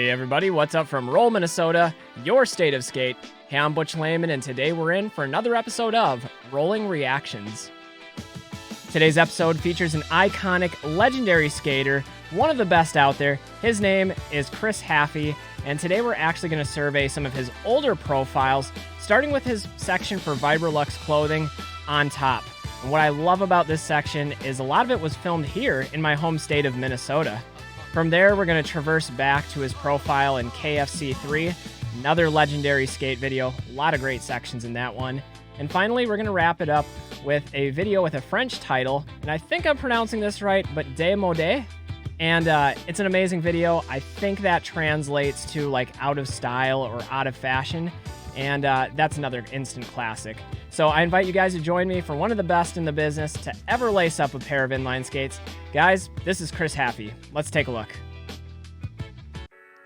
Hey everybody, what's up from Roll, Minnesota, your state of skate. Hey, I'm Butch Lehman, and today we're in for another episode of Rolling Reactions. Today's episode features an iconic, legendary skater, one of the best out there. His name is Chris Haffey, and today we're actually going to survey some of his older profiles, starting with his section for Vibralux clothing on top. And what I love about this section is a lot of it was filmed here in my home state of Minnesota. From there, we're going to traverse back to his profile in KFC3, another legendary skate video, a lot of great sections in that one. And finally, we're going to wrap it up with a video with a French title, and I think I'm pronouncing this right, but Demode. And it's an amazing video. I think that translates to like out of style or out of fashion, and that's another instant classic. So I invite you guys to join me for one of the best in the business to ever lace up a pair of inline skates. Guys, this is Chris Haffey. Let's take a look.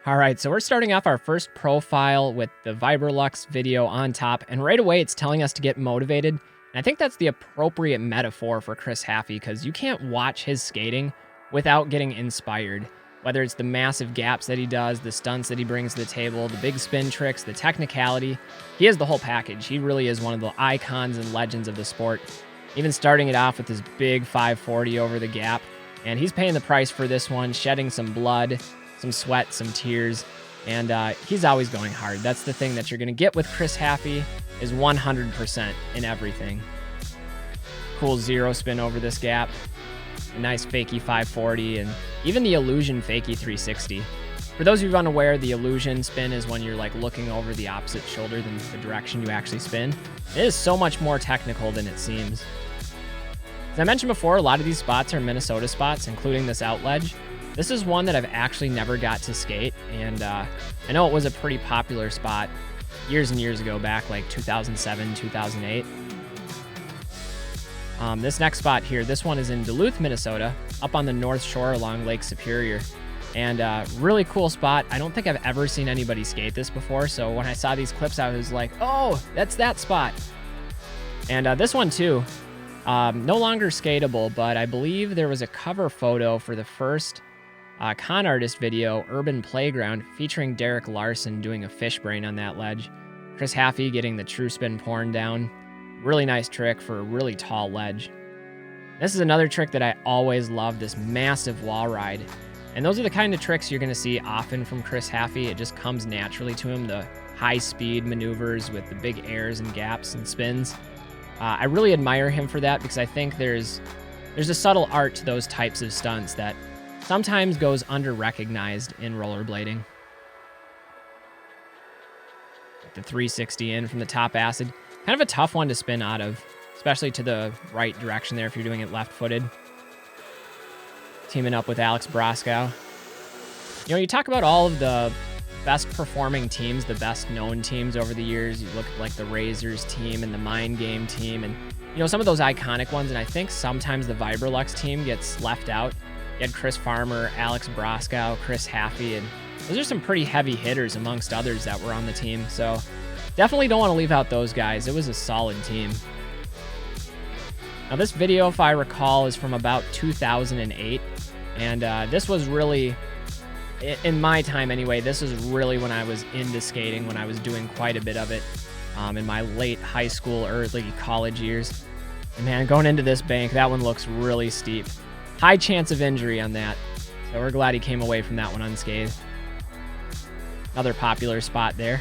All right, so we're starting off our first profile with the Vibralux video on top, and right away it's telling us to get motivated. And I think that's the appropriate metaphor for Chris Haffey, because you can't watch his skating without getting inspired. Whether it's the massive gaps that he does, the stunts that he brings to the table, the big spin tricks, the technicality, he has the whole package. He really is one of the icons and legends of the sport. Even starting it off with this big 540 over the gap, and he's paying the price for this one, shedding some blood, some sweat, some tears, and he's always going hard. That's the thing that you're going to get with Chris Haffey, is 100% in everything. Cool zero spin over this gap. A nice fakie 540, and even the illusion fakie 360. For those of you unaware, the illusion spin is when you're like looking over the opposite shoulder than the direction you actually spin. It is so much more technical than it seems. As I mentioned before, a lot of these spots are Minnesota spots, including this out ledge. This is one that I've actually never got to skate, and I know it was a pretty popular spot years and years ago, back like 2007, 2008. This next spot here, this one is in Duluth, Minnesota, up on the North Shore along Lake Superior. And really cool spot. I don't think I've ever seen anybody skate this before, so when I saw these clips, I was like, oh, that's that spot. And this one too, no longer skatable, but I believe there was a cover photo for the first con artist video, Urban Playground, featuring Derek Larson doing a fish brain on that ledge. Chris Haffey getting the true spin porn down. Really nice trick for a really tall ledge. This is another trick that I always love, this massive wall ride. And those are the kind of tricks you're going to see often from Chris Haffey. It just comes naturally to him, the high speed maneuvers with the big airs and gaps and spins. I really admire him for that, because I think there's a subtle art to those types of stunts that sometimes goes under-recognized in rollerblading. The 360 in from the top acid. Kind of a tough one to spin out of, especially to the right direction there if you're doing it left-footed. Teaming up with Alex Broskow. You know, you talk about all of the best performing teams, the best known teams over the years. You look at like the Razors team and the Mind Game team, and you know, some of those iconic ones, and I think sometimes the Vibralux team gets left out. You had Chris Farmer, Alex Broskow, Chris Haffey, and those are some pretty heavy hitters amongst others that were on the team, so definitely don't want to leave out those guys. It was a solid team. Now this video, if I recall, is from about 2008. And this was really, in my time anyway, this was really when I was into skating, when I was doing quite a bit of it in my late high school, early college years. And man, going into this bank, that one looks really steep. High chance of injury on that. So we're glad he came away from that one unscathed. Another popular spot there.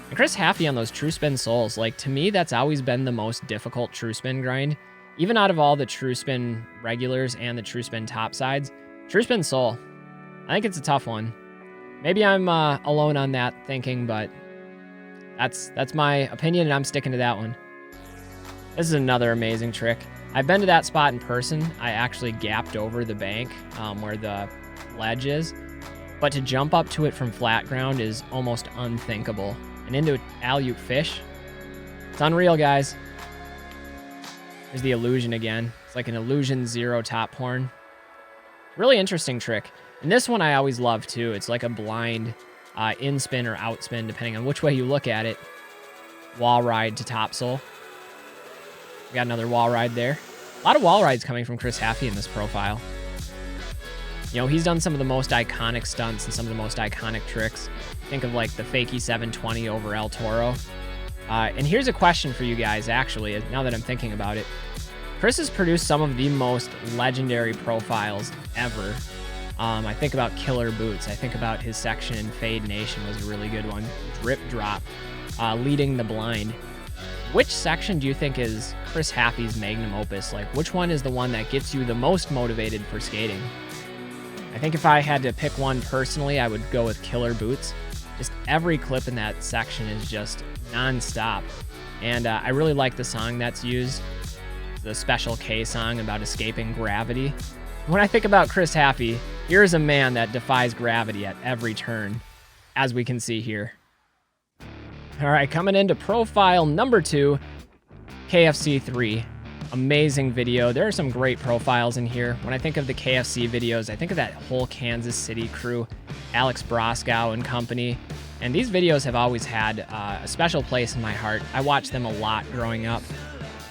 And Chris Haffey on those true spin soles, like to me, that's always been the most difficult true spin grind. Even out of all the true spin regulars and the true spin top sides, true spin sole, I think it's a tough one. Maybe I'm alone on that thinking, but that's my opinion, and I'm sticking to that one. This is another amazing trick. I've been to that spot in person. I actually gapped over the bank where the ledge is, but to jump up to it from flat ground is almost unthinkable. And into an alley-oop fish, it's unreal, guys. There's the illusion again. It's like an illusion zero top horn. Really interesting trick. And this one I always love too. It's like a blind in spin or out spin, depending on which way you look at it. Wall ride to topsole. We got another wall ride there. A lot of wall rides coming from Chris Haffey in this profile. You know, he's done some of the most iconic stunts and some of the most iconic tricks. Think of like the fakie 720 over El Toro. And here's a question for you guys, actually, now that I'm thinking about it. Chris has produced some of the most legendary profiles ever. I think about Killer Boots. I think about his section in Fade Nation was a really good one. Drip Drop, Leading the Blind. Which section do you think is Chris Haffey's magnum opus? Like, which one is the one that gets you the most motivated for skating? I think if I had to pick one personally, I would go with Killer Boots. Just every clip in that section is just non-stop. And I really like the song that's used, the Special K song about escaping gravity. When I think about Chris Haffey, here's a man that defies gravity at every turn, as we can see here. All right, coming into profile number 2, KFC 3. Amazing video. There are some great profiles in here. When I think of the KFC videos, I think of that whole Kansas City crew, Alex Broskow and company. And these videos have always had a special place in my heart. I watched them a lot growing up.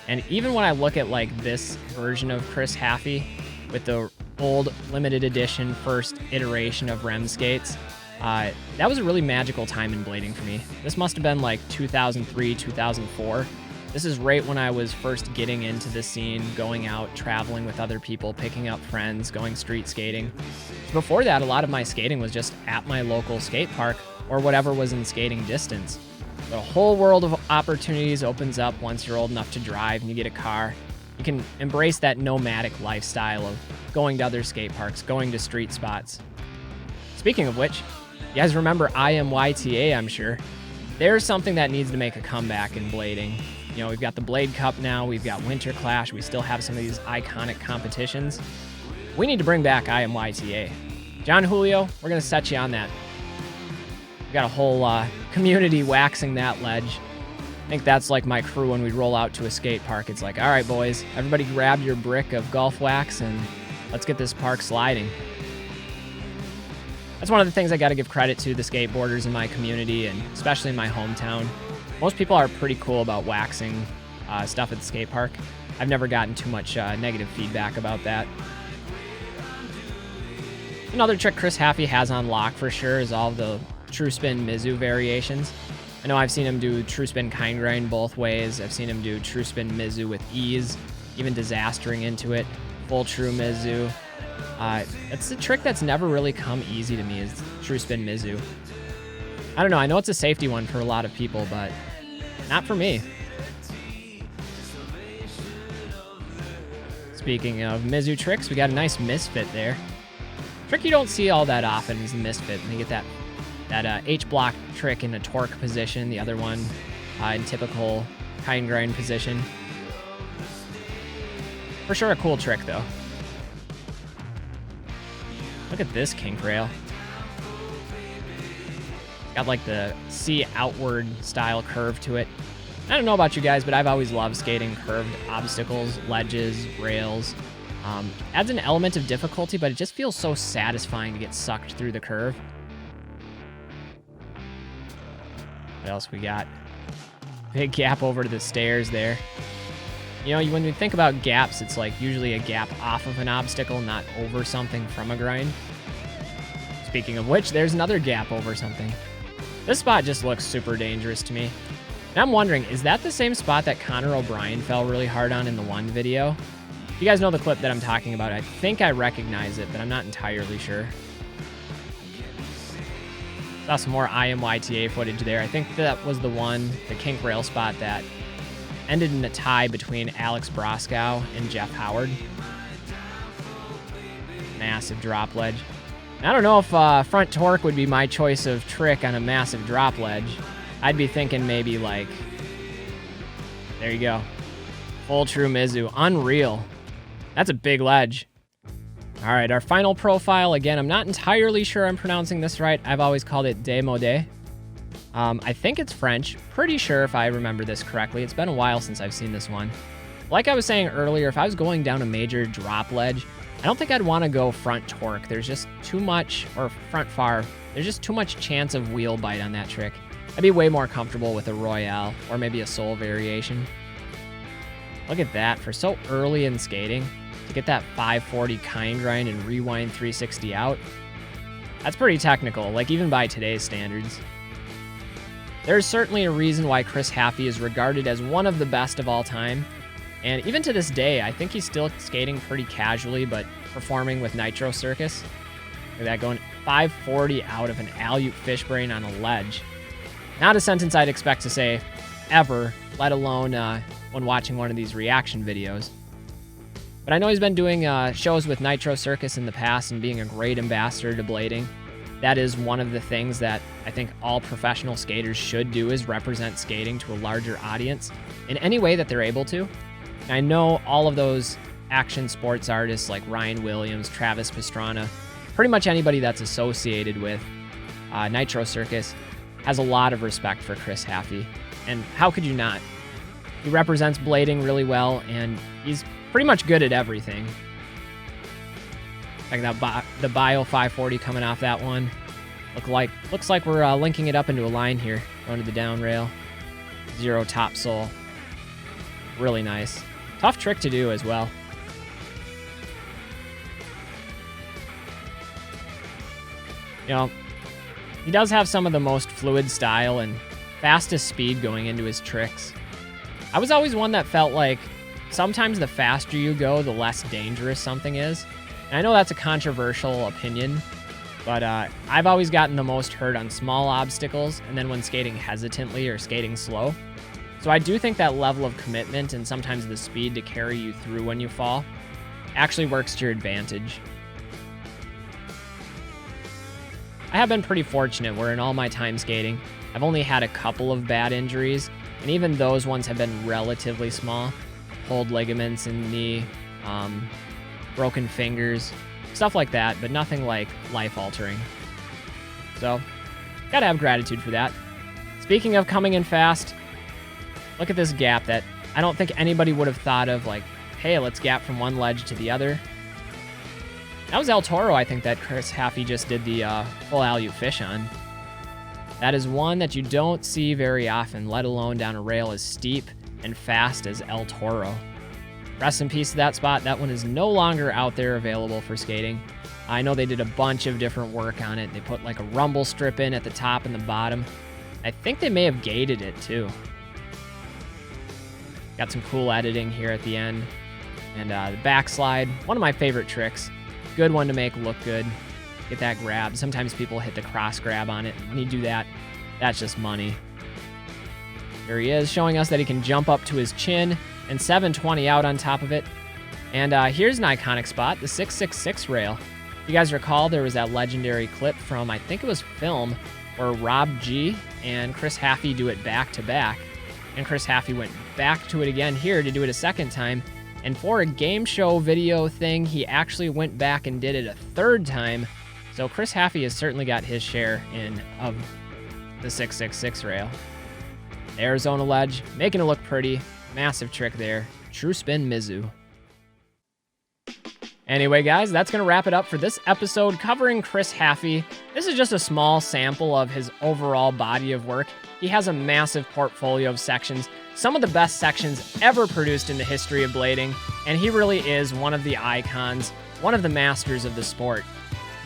And even when I look at like this version of Chris Haffey with the old limited edition first iteration of Remz Skates, that was a really magical time in blading for me. This must have been like 2003, 2004. This is right when I was first getting into the scene, going out, traveling with other people, picking up friends, going street skating. Before that, a lot of my skating was just at my local skate park or whatever was in skating distance. The whole world of opportunities opens up once you're old enough to drive and you get a car. You can embrace that nomadic lifestyle of going to other skate parks, going to street spots. Speaking of which, you guys remember IMYTA, I'm sure. There's something that needs to make a comeback in blading. You know, we've got the Blade Cup now, we've got Winter Clash, we still have some of these iconic competitions. We need to bring back IMYTA. John Julio, we're going to set you on that. We've got a whole community waxing that ledge. I think that's like my crew when we roll out to a skate park. It's like, all right, boys, everybody grab your brick of golf wax and let's get this park sliding. That's one of the things I got to give credit to the skateboarders in my community and especially in my hometown. Most people are pretty cool about waxing stuff at the skate park. I've never gotten too much negative feedback about that. Another trick Chris Haffey has on lock for sure is all the True Spin Mizu variations. I know I've seen him do True Spin Kind Grind both ways. I've seen him do True Spin Mizu with ease, even disastering into it. Full True Mizu. It's a trick that's never really come easy to me is True Spin Mizu. I don't know, I know it's a safety one for a lot of people, but not for me. Speaking of Mizu tricks, we got a nice misfit there. Trick you don't see all that often is the misfit. And you get that H-block trick in a torque position, the other one in typical kind grind position. For sure a cool trick, though. Look at this kink rail. Got like the C outward style curve to it. I don't know about you guys, but I've always loved skating curved obstacles, ledges, rails. Adds an element of difficulty, but it just feels so satisfying to get sucked through the curve. What else we got? Big gap over to the stairs there. You know, when we think about gaps, it's like usually a gap off of an obstacle, not over something from a grind. Speaking of which, there's another gap over something. This spot just looks super dangerous to me. And I'm wondering, is that the same spot that Connor O'Brien fell really hard on in the one video? If you guys know the clip that I'm talking about, I think I recognize it, but I'm not entirely sure. Saw some more IMYTA footage there. I think that was the one, the kink rail spot that ended in a tie between Alex Broskow and Jeff Howard. Massive drop ledge. I don't know if front torque would be my choice of trick on a massive drop ledge. I'd be thinking maybe like, there you go. Full True Mizu, unreal. That's a big ledge. All right, our final profile, again, I'm not entirely sure I'm pronouncing this right. I've always called it Demode. I think it's French. Pretty sure if I remember this correctly. It's been a while since I've seen this one. Like I was saying earlier, if I was going down a major drop ledge, I don't think I'd want to go front torque. There's just too much, or front far, there's just too much chance of wheel bite on that trick. I'd be way more comfortable with a Royale, or maybe a Soul variation. Look at that, for so early in skating. to get that 540 kind grind and rewind 360 out. That's pretty technical, like even by today's standards. There's certainly a reason why Chris Haffey is regarded as one of the best of all time. And even to this day, I think he's still skating pretty casually, but performing with Nitro Cricus. Look at that, going 540 out of an alley-oop fish brain on a ledge. Not a sentence I'd expect to say ever, let alone when watching one of these reaction videos. But I know he's been doing shows with Nitro Cricus in the past and being a great ambassador to blading. That is one of the things that I think all professional skaters should do, is represent skating to a larger audience in any way that they're able to. And I know all of those action sports artists like Ryan Williams, Travis Pastrana, pretty much anybody that's associated with Nitro Cricus has a lot of respect for Chris Haffey. And how could you not? He represents blading really well, and he's pretty much good at everything. Like that the Bio 540 coming off that one. Looks like we're linking it up into a line here. Going to the down rail. 0 top sole. Really nice. Tough trick to do as well. You know, he does have some of the most fluid style and fastest speed going into his tricks. I was always one that felt like sometimes the faster you go, the less dangerous something is. And I know that's a controversial opinion, but I've always gotten the most hurt on small obstacles and then when skating hesitantly or skating slow. So I do think that level of commitment and sometimes the speed to carry you through when you fall actually works to your advantage. I have been pretty fortunate where in all my time skating, I've only had a couple of bad injuries, and even those ones have been relatively small. Pulled ligaments in the knee, broken fingers, stuff like that, but nothing like life-altering. So, gotta have gratitude for that. Speaking of coming in fast, look at this gap that I don't think anybody would have thought of, like, hey, let's gap from one ledge to the other. That was El Toro, I think, that Chris Haffey just did the full alley-oop fish on. That is one that you don't see very often, let alone down a rail as steep and fast as El Toro. Rest in peace to that spot. That one is no longer out there available for skating. I know they did a bunch of different work on it. They put like a rumble strip in at the top and the bottom. I think they may have gated it too. Got some cool editing here at the end. And the backslide, one of my favorite tricks. Good one to make look good. Get that grab. Sometimes people hit the cross grab on it. When you do that, that's just money. Here he is, showing us that he can jump up to his chin and 720 out on top of it. And here's an iconic spot, the 666 rail. If you guys recall, there was that legendary clip from, I think it was film, where Rob G and Chris Haffey do it back to back. And Chris Haffey went back to it again here to do it a second time. And for a game show video thing, he actually went back and did it a third time. So Chris Haffey has certainly got his share of the 666 rail. Arizona ledge, making it look pretty. Massive trick there. True spin Mizu. Anyway, guys, that's going to wrap it up for this episode covering Chris Haffey. This is just a small sample of his overall body of work. He has a massive portfolio of sections, some of the best sections ever produced in the history of blading, and he really is one of the icons, one of the masters of the sport.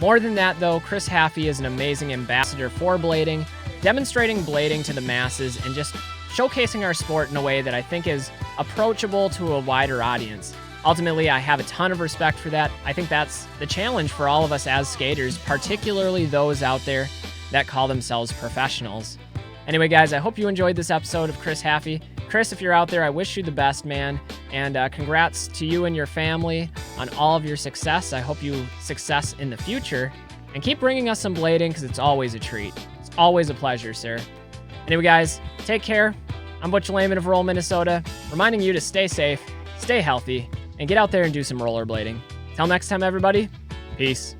More than that, though, Chris Haffey is an amazing ambassador for blading, demonstrating blading to the masses and just showcasing our sport in a way that I think is approachable to a wider audience. Ultimately, I have a ton of respect for that. I think that's the challenge for all of us as skaters, particularly those out there that call themselves professionals. Anyway, guys, I hope you enjoyed this episode of Chris Haffey. Chris, if you're out there, I wish you the best, man. And congrats to you and your family on all of your success. I hope you success in the future. And keep bringing us some blading because it's always a treat. It's always a pleasure, sir. Anyway, guys, take care. I'm Butch Lehman of Roll, Minnesota, reminding you to stay safe, stay healthy, and get out there and do some rollerblading. Till next time, everybody, peace.